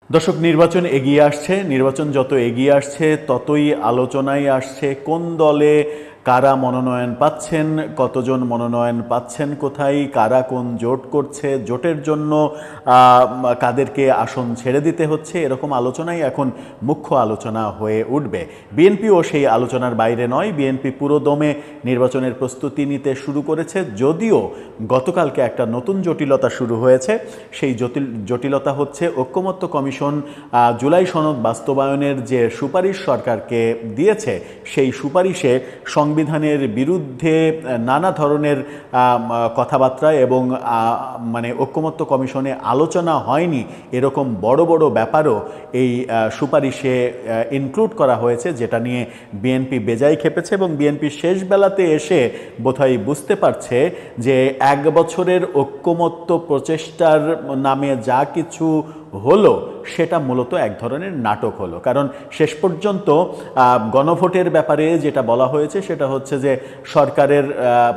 দর্শক, নির্বাচন এগিয়ে আসছে। নির্বাচন যত এগিয়ে আসছে ততই আলোচনায় আসছে কোন দলে কারা মনোনয়ন পাচ্ছেন, কতজন মনোনয়ন পাচ্ছেন, কোথায় কারা কোন জোট করছে, জোটের জন্য কাদেরকে আসন ছেড়ে দিতে হচ্ছে, এরকম আলোচনাই এখন মুখ্য আলোচনা হয়ে উঠবে। বিএনপিও সেই আলোচনার বাইরে নয়। বিএনপি পুরো দমে নির্বাচনের প্রস্তুতি নিতে শুরু করেছে, যদিও গতকালকে একটা নতুন জটিলতা শুরু হয়েছে। সেই জটিলতা হচ্ছে ঐক্যমত্য কমিশন জুলাই সনদ বাস্তবায়নের যে সুপারিশ সরকারকে দিয়েছে, সেই সুপারিশে সংবিধানের বিরুদ্ধে নানা ধরনের কথাবার্তা এবং ঐক্যমত্য কমিশনে আলোচনা হয়নি এরকম বড় বড় ব্যাপারও এই সুপারিশে ইনক্লুড করা হয়েছে, যেটা নিয়ে বিএনপি বেজায় খেপেছে এবং বিএনপি শেষ বেলাতে এসে বোধহয় বুঝতে পারছে যে 1 বছরের ঐক্যমত্য প্রচেষ্টার নামে যা কিছু হলো সেটা মূলত এক ধরনের নাটক হলো। কারণ শেষ পর্যন্ত গণভোটের ব্যাপারে যেটা বলা হয়েছে সেটা হচ্ছে যে সরকারের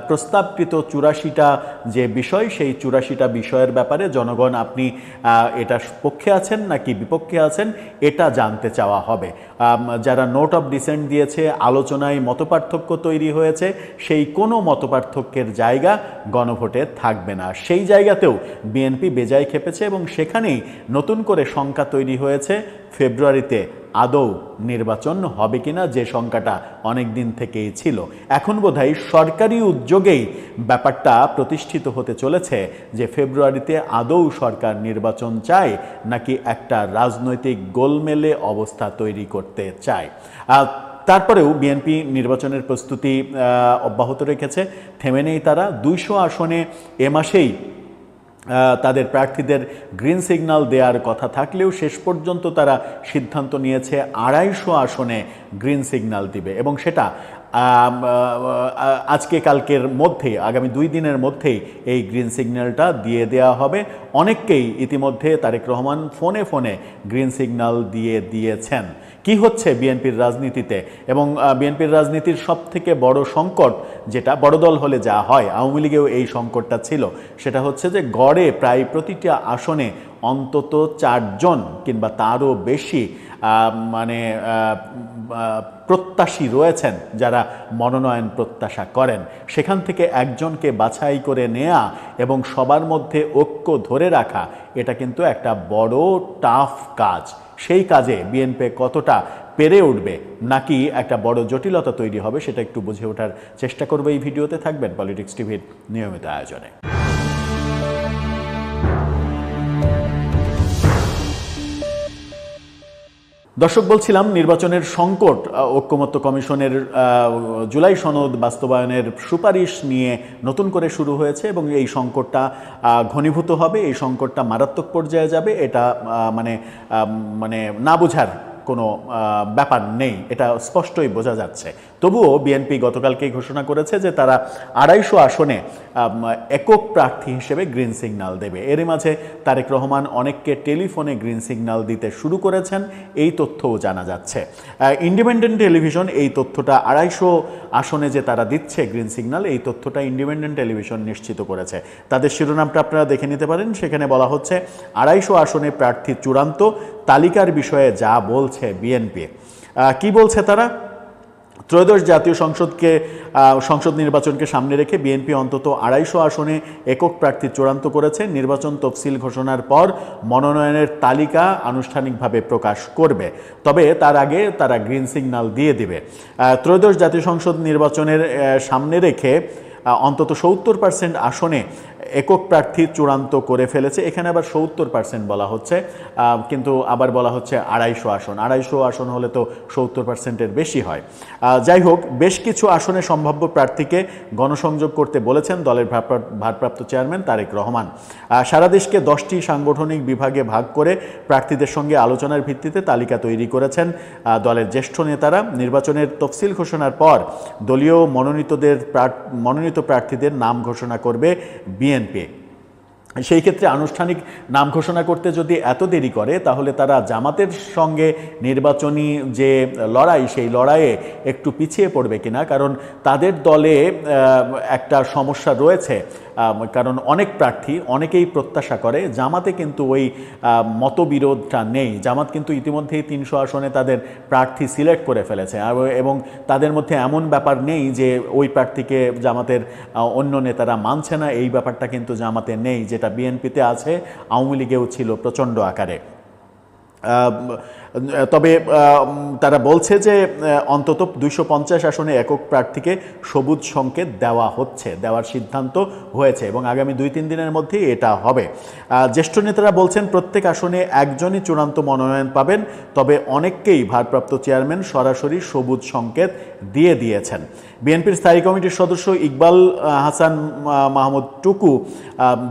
প্রস্তাবকৃত 84টা যে বিষয়, সেই 84টা বিষয়ের ব্যাপারে জনগণ আপনি এটার পক্ষে আছেন নাকি বিপক্ষে আছেন এটা জানতে চাওয়া হবে। যারা নোট অফ ডিসেন্ট দিয়েছে, আলোচনায় মতপার্থক্য তৈরি হয়েছে, সেই কোনো মতপার্থক্যের জায়গা গণভোটে থাকবে না। সেই জায়গাতেও বিএনপি বেজায় খেপেছে এবং সেখানেই নতুন করে শঙ্কা তৈরি হয়েছে ফেব্রুয়ারিতে আদৌ নির্বাচন হবে কিনা, যে শঙ্কাটা অনেক দিন থেকেই ছিল। এখন বোধহয় সরকারি উদ্যোগেই ব্যাপারটা প্রতিষ্ঠিত হতে চলেছে যে ফেব্রুয়ারিতে আদৌ সরকার নির্বাচন চায় নাকি একটা রাজনৈতিক গোলমেলে অবস্থা তৈরি করতে চায়। তারপরেও বিএনপি নির্বাচনের প্রস্তুতি অব্যাহত রেখেছে, থেমে নেই তারা। 200 আসনে এ মাসেই তাদের প্রার্থীদের গ্রিন সিগন্যাল দেওয়ার কথা থাকলেও শেষ পর্যন্ত তারা সিদ্ধান্ত নিয়েছে 250 আসনে গ্রিন সিগন্যাল দিবে এবং সেটা আজকে কালকের মধ্যেই, আগামী 2 দিনের মধ্যেই এই গ্রিন সিগন্যালটা দিয়ে দেওয়া হবে। অনেককেই ইতিমধ্যে তারেক রহমান ফোনে ফোনে গ্রিন সিগন্যাল দিয়ে দিয়েছেন। কি হচ্ছে বিএনপির রাজনীতিতে এবং বিএনপির রাজনীতির সবথেকে বড় সংকট, যেটা বড় দল হলে যা হয়, আওয়ামী লীগেও এই সংকটটা ছিল, সেটা হচ্ছে যে গড়ে প্রায় প্রতিটা আসনে অন্তত 4 জন কিংবা তারও বেশি প্রত্যাশী রয়েছেন যারা মনোনয়ন প্রত্যাশা করেন। সেখান থেকে একজনকে বাছাই করে নেয়া এবং সবার মধ্যে ঐক্য ধরে রাখা, এটা কিন্তু একটা বড় টাফ কাজ। সেই কাজে বিএনপি কতটা পেরে উঠবে নাকি একটা বড় জটিলতা তৈরি হবে সেটা একটু বুঝে ওঠার চেষ্টা করবে। এই ভিডিওতে থাকবেন পলিটিক্স টিভির নিয়মিত আয়োজনে। দর্শক, বলছিলাম নির্বাচনের সংকট, ঐক্যমত্য কমিশনের জুলাই সনদ বাস্তবায়নের সুপারিশ নিয়ে নতুন করে শুরু হয়েছে এবং এই সংকটটা ঘনীভূত হবে, এই সংকটটা মারাত্মক পর্যায়ে যাবে, এটা না বোঝার কোনো ব্যাপার নেই, এটা স্পষ্টই বোঝা যাচ্ছে। তবুও বিএনপি গতকালকেই ঘোষণা করেছে যে তারা 250 আসনে একক প্রার্থী হিসেবে গ্রিন সিগন্যাল দেবে। এর মাঝে তারেক রহমান অনেককে টেলিফোনে গ্রিন সিগন্যাল দিতে শুরু করেছেন, এই তথ্যও জানা যাচ্ছে। ইন্ডিপেন্ডেন্ট টেলিভিশন এই তথ্যটা 250 আসনে যে তারা দিচ্ছে গ্রিন সিগন্যাল, এই তথ্যটা ইন্ডিপেন্ডেন্ট টেলিভিশন নিশ্চিত করেছে। তাদের শিরোনামটা আপনারা দেখে নিতে পারেন। সেখানে বলা হচ্ছে 250 আসনে প্রার্থী চূড়ান্ত, তালিকার বিষয়ে যা বলছে বিএনপি। কি বলছে তারা? ত্রয়োদশ জাতীয় সংসদ নির্বাচনকে সামনে রেখে বিএনপি অন্তত 250 আসনে একক প্রার্থী চূড়ান্ত করেছে। নির্বাচন তফসিল ঘোষণার পর মনোনয়নের তালিকা আনুষ্ঠানিকভাবে প্রকাশ করবে, তবে তার আগে তারা গ্রিন সিগন্যাল দিয়ে দিবে। ত্রয়োদশ জাতীয় সংসদ নির্বাচনের সামনে রেখে অন্তত 70% আসনে একক প্রার্থী চূড়ান্ত করে ফেলেছে। এখানে আবার 70% বলা হচ্ছে, কিন্তু আবার বলা হচ্ছে 250 আসন। 250 আসন হলে তো 70%-এর বেশি হয়। যাই হোক, বেশ কিছু আসনে সম্ভাব্য প্রার্থীকে গণসংযোগ করতে বলেছেন দলের ভারপ্রাপ্ত চেয়ারম্যান তারেক রহমান। সারা দেশকে 10টি সাংগঠনিক বিভাগে ভাগ করে প্রার্থীদের সঙ্গে আলোচনার ভিত্তিতে তালিকা তৈরি করেছেন দলের জ্যেষ্ঠ নেতারা। নির্বাচনের তফসিল ঘোষণার পর দলীয় মনোনীত প্রার্থীদের নাম ঘোষণা করবে বিএনপি। সেই ক্ষেত্রে আনুষ্ঠানিক নাম ঘোষণা করতে যদি এত দেরি করে, তাহলে তারা জামাতের সঙ্গে নির্বাচনী যে লড়াই, সেই লড়াইয়ে একটু পিছিয়ে পড়বে কিনা। কারণ তাদের দলে একটা সমস্যা রয়েছে, কারণ অনেক প্রার্থী অনেকেই প্রত্যাশা করে জামাতে কিন্তু ওই মতবিরোধটা নেই। জামাত কিন্তু ইতিমধ্যেই 300 আসনে তাদের প্রার্থী সিলেক্ট করে ফেলেছে এবং তাদের মধ্যে এমন ব্যাপার নেই যে ওই প্রার্থীকে জামাতের অন্য নেতারা মানছে না, এই ব্যাপারটা কিন্তু জামাতে নেই, যেটা বিএনপিতে আছে, আওয়ামী লীগেও ছিল প্রচণ্ড আকারে। তবে তারা বলছে যে অন্তত 250 আসনে একক প্রার্থীকে সবুজ সংকেত দেওয়ার সিদ্ধান্ত হয়েছে এবং আগামী 2-3 দিনের মধ্যেই এটা হবে। জ্যেষ্ঠ নেতারা বলছেন প্রত্যেক আসনে একজনই চূড়ান্ত মনোনয়ন পাবেন, তবে অনেককেই ভারপ্রাপ্ত চেয়ারম্যান সরাসরি সবুজ সংকেত দিয়ে দিয়েছেন। বিএনপির স্থায়ী কমিটির সদস্য ইকবাল হাসান মাহমুদ টুকু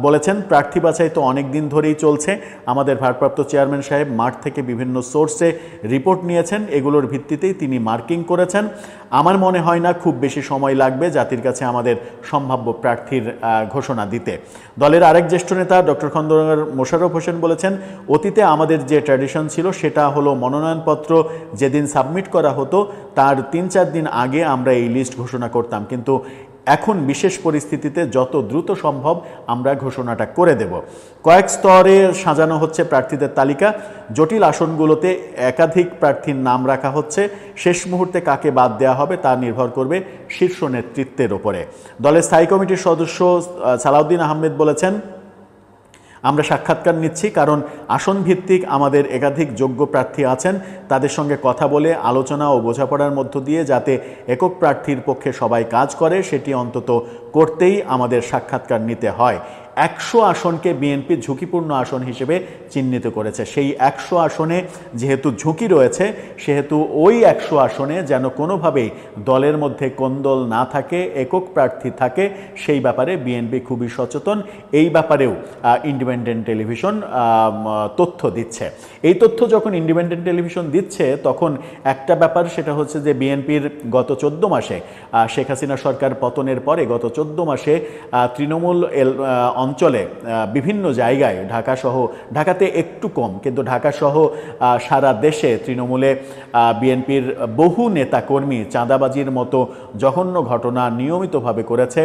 বলেছেন, প্রার্থী বাছাই তো অনেক দিন ধরেই চলছে। আমাদের ভারপ্রাপ্ত চেয়ারম্যান সাহেব মাঠ থেকে বিভিন্ন সোর্সে রিপোর্ট নিয়েছেন, এগুলোর ভিত্তিতেই তিনি মার্কিং করেছেন। আমার মনে হয় না খুব বেশি সময় লাগবে জাতির কাছে আমাদের সম্ভাব্য প্রার্থীর ঘোষণা দিতে। দলের আরেক জ্যেষ্ঠ নেতা ডক্টর খন্দকার মোশাররফ হোসেন বলেছেন, অতীতে আমাদের যে ট্র্যাডিশন ছিল সেটা হলো মনোনয়নপত্র যেদিন সাবমিট করা হতো তার 3-4 দিন আগে আমরা এই লিস্ট ঘোষণা করতাম, কিন্তু এখন বিশেষ পরিস্থিতিতে যত দ্রুত সম্ভব আমরা ঘোষণাটা করে দেব। কয়েক স্তরে সাজানো হচ্ছে প্রার্থীদের তালিকা, জটিল আসনগুলোতে একাধিক প্রার্থীর নাম রাখা হচ্ছে। শেষ মুহূর্তে কাকে বাদ দেওয়া হবে তা নির্ভর করবে শীর্ষ নেতৃত্বের ওপরে। দলের স্থায়ী কমিটির সদস্য সালাউদ্দিন আহমেদ বলেছেন, আমরা সাক্ষাৎকার নিচ্ছি কারণ আসন ভিত্তিক আমাদের একাধিক যোগ্য প্রার্থী আছেন, তাদের সঙ্গে কথা বলে আলোচনা ও বোঝাপড়ার মধ্য দিয়ে যাতে একক প্রার্থীর পক্ষে সবাই কাজ করে সেটি অন্তত করতেই আমাদের সাক্ষাৎকার নিতে হয়। 100 আসনকে বিএনপি ঝুঁকিপূর্ণ আসন হিসেবে চিহ্নিত করেছে। সেই 100 আসনে যেহেতু ঝুঁকি রয়েছে সেহেতু ওই 100 আসনে যেন কোনোভাবেই দলের মধ্যে কোন্দল না থাকে, একক প্রার্থী থাকে, সেই ব্যাপারে বিএনপি খুবই সচেতন। এই ব্যাপারেও ইন্ডিপেন্ডেন্ট টেলিভিশন তথ্য দিচ্ছে। এই তথ্য যখন ইন্ডিপেন্ডেন্ট টেলিভিশন দিচ্ছে তখন একটা ব্যাপার, সেটা হচ্ছে যে বিএনপির গত 14 মাসে শেখ হাসিনা সরকার পতনের পরে গত 14 মাসে তৃণমূল অঞ্চলে বিভিন্ন জায়গায় ঢাকাতে একটু কম, কিন্তু ঢাকাসহ সারা দেশে তৃণমূলে বিএনপির বহু নেতাকর্মী চাঁদাবাজির মতো জঘন্য ঘটনা নিয়মিতভাবে করেছে,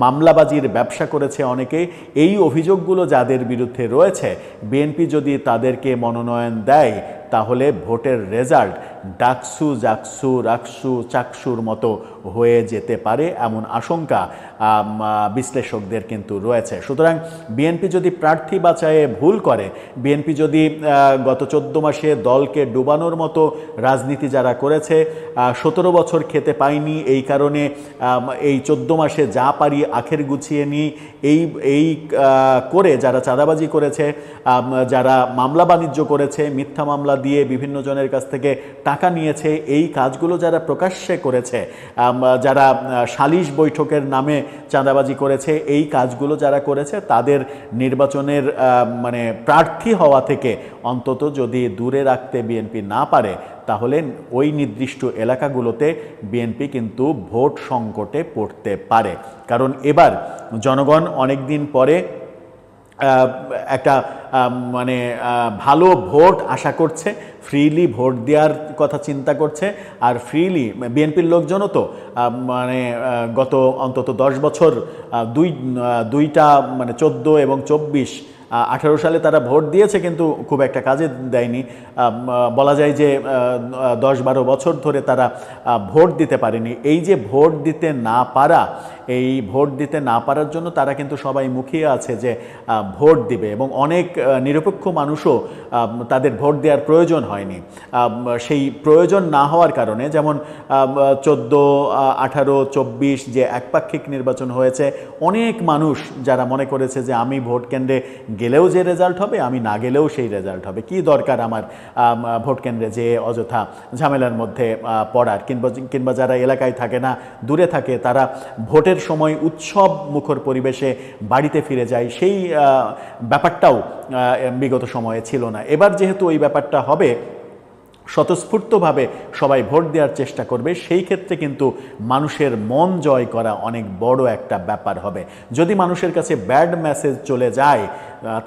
মামলাবাজির ব্যবসা করেছে অনেকেই। এই অভিযোগগুলো যাদের বিরুদ্ধে রয়েছে, বিএনপি যদি তাদেরকে মনোনয়ন দেয় তাহলে ভোটের রেজাল্ট ডাকসু জাকসু রাকসু চাকসুর মতো হয়ে যেতে পারে, এমন আশঙ্কা বিশ্লেষকদের কিন্তু রয়েছে। সুতরাং বিএনপি যদি প্রার্থী বাছাইয়ে ভুল করে, বিএনপি যদি গত 14 মাসে দলকে ডুবানোর মতো রাজনীতি যারা করেছে, 17 বছর খেতে পায়নি, এই কারণে এই 14 মাসে যা পারি আখের গুছিয়ে নিই, এই করে যারা চাঁদাবাজি করেছে, যারা মামলা বাণিজ্য করেছে, মিথ্যা মামলা দিয়ে বিভিন্ন জনের কাছ থেকে টাকা নিয়েছে, এই কাজগুলো যারা প্রকাশ্যে করেছে, যারা সালিশ বৈঠকের নামে চাঁদাবাজি করেছে, এই কাজগুলো যারা করেছে তাদের নির্বাচনের প্রার্থী হওয়া থেকে অন্তত যদি দূরে রাখতে বিএনপি না পারে, তাহলে ওই নির্দিষ্ট এলাকাগুলোতে বিএনপি কিন্তু ভোট সংকটে পড়তে পারে। কারণ এবার জনগণ অনেক দিন পরে একটা ভালো ভোট আশা করছে, ফ্রিলি ভোট দেওয়ার কথা চিন্তা করছে। আর ফ্রিলি বিএনপির লোকজনও তো গত অন্তত 10 বছর দুইটা 14 এবং 24, 18 সালে তারা ভোট দিয়েছে কিন্তু খুব একটা কাজে দেয়নি। বলা যায় যে 10-12 বছর ধরে তারা ভোট দিতে পারেনি। এই যে ভোট দিতে না পারা, এই ভোট দিতে না পারার জন্য তারা কিন্তু সবাই মুখিয়ে আছে যে ভোট দিবে, এবং অনেক নিরপেক্ষ মানুষও তাদের ভোট দেওয়ার প্রয়োজন হয়নি। সেই প্রয়োজন না হওয়ার কারণে, যেমন 14, 18, 24 যে একপাক্ষিক নির্বাচন হয়েছে, অনেক মানুষ যারা মনে করেছে যে আমি ভোট কেন্দ্রে গেলেও যে রেজাল্ট হবে, আমি না গেলেও সেই রেজাল্ট হবে, কি দরকার আমার ভোট কেন্দ্রে যে অযথা ঝামেলার মধ্যে পড়ার, কিংবা যারা এলাকায় থাকে না, দূরে থাকে, তারা ভোটের সময় উৎসব মুখর পরিবেশে বাড়িতে ফিরে যায়, সেই ব্যাপারটাও বিগত সময়ে ছিল না। এবার যেহেতু ওই ব্যাপারটা হবে, স্বতঃস্ফূর্তভাবে সবাই ভোট দেওয়ার চেষ্টা করবে, সেই ক্ষেত্রে কিন্তু মানুষের মন জয় করা অনেক বড় একটা ব্যাপার হবে। যদি মানুষের কাছে ব্যাড মেসেজ চলে যায়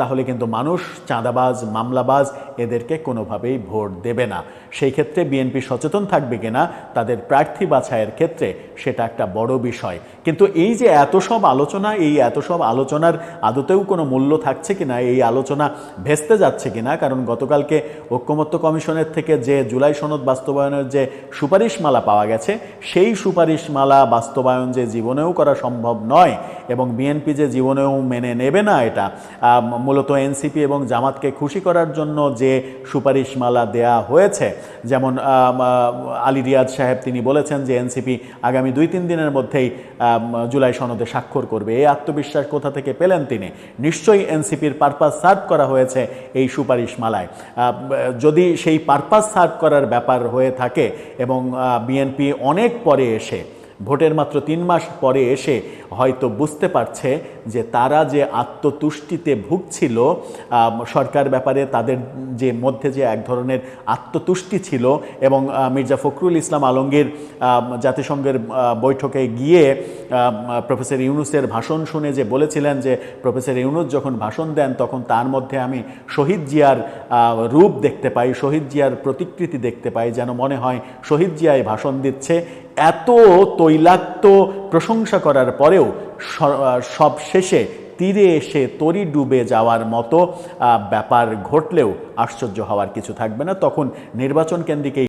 তাহলে কিন্তু মানুষ চাঁদাবাজ, মামলাবাজ এদেরকে কোনোভাবেই ভোট দেবে না। সেই ক্ষেত্রে বিএনপি সচেতন থাকবে কিনা তাদের প্রার্থী বাছাইয়ের ক্ষেত্রে, সেটা একটা বড় বিষয়। কিন্তু এই যে এত সব আলোচনা, এই এত সব আলোচনার আদতেও কোনো মূল্য থাকছে কিনা, এই আলোচনা ভেস্তে যাচ্ছে কিনা, কারণ গতকালকে ঐকমত্য কমিশনের থেকে যে জুলাই সনদ বাস্তবায়নের যে সুপারিশমালা পাওয়া গেছে, সেই সুপারিশমালা বাস্তবায়ন যে জীবনেও করা সম্ভব নয় এবং বিএনপি যে জীবনেও মেনে নেবে না, এটা মূলত এনসিপি এবং জামাতকে খুশি করার জন্য যে সুপারিশমালা দেয়া হয়েছে। যেমন আলী রিয়াজ সাহেব তিনি বলেছেন যে এনসিপি আগামী 2-3 দিনের মধ্যেই জুলাই সনদে স্বাক্ষর করবে। এই আত্মবিশ্বাস কোথা থেকে পেলেন তিনি? নিশ্চয়ই এনসিপির পারপাস সার্ভ করা হয়েছে এই সুপারিশমালায়। যদি সেই পারপাস সার্ভ করার ব্যাপার হয়ে থাকে এবং বিএনপি অনেক পরে এসে, ভোটের মাত্র 3 মাস পরে এসে হয়তো বুঝতে পারছে যে তারা যে আত্মতুষ্টিতে ভুগছিল, সরকার ব্যাপারে তাদের যে মধ্যে যে এক ধরনের আত্মতুষ্টি ছিল, এবং মির্জা ফখরুল ইসলাম আলমগীর জাতিসংঘের বৈঠকে গিয়ে প্রফেসর ইউনূসের ভাষণ শুনে যে বলেছিলেন যে প্রফেসর ইউনূস যখন ভাষণ দেন তখন তার মধ্যে আমি শহীদ জিয়ার রূপ দেখতে পাই, শহীদ জিয়ার প্রতিকৃতি দেখতে পাই, যেন মনে হয় শহীদ জিয়ায় ভাষণ দিচ্ছে। এত তৈলাক্ত প্রশংসা করার পরেও সব শেষে তীরে এসে তরি ডুবে যাওয়ার মতো ব্যাপার ঘটলেও আশ্চর্য হওয়ার কিছু থাকবে না। তখন নির্বাচন কেন্দ্রিক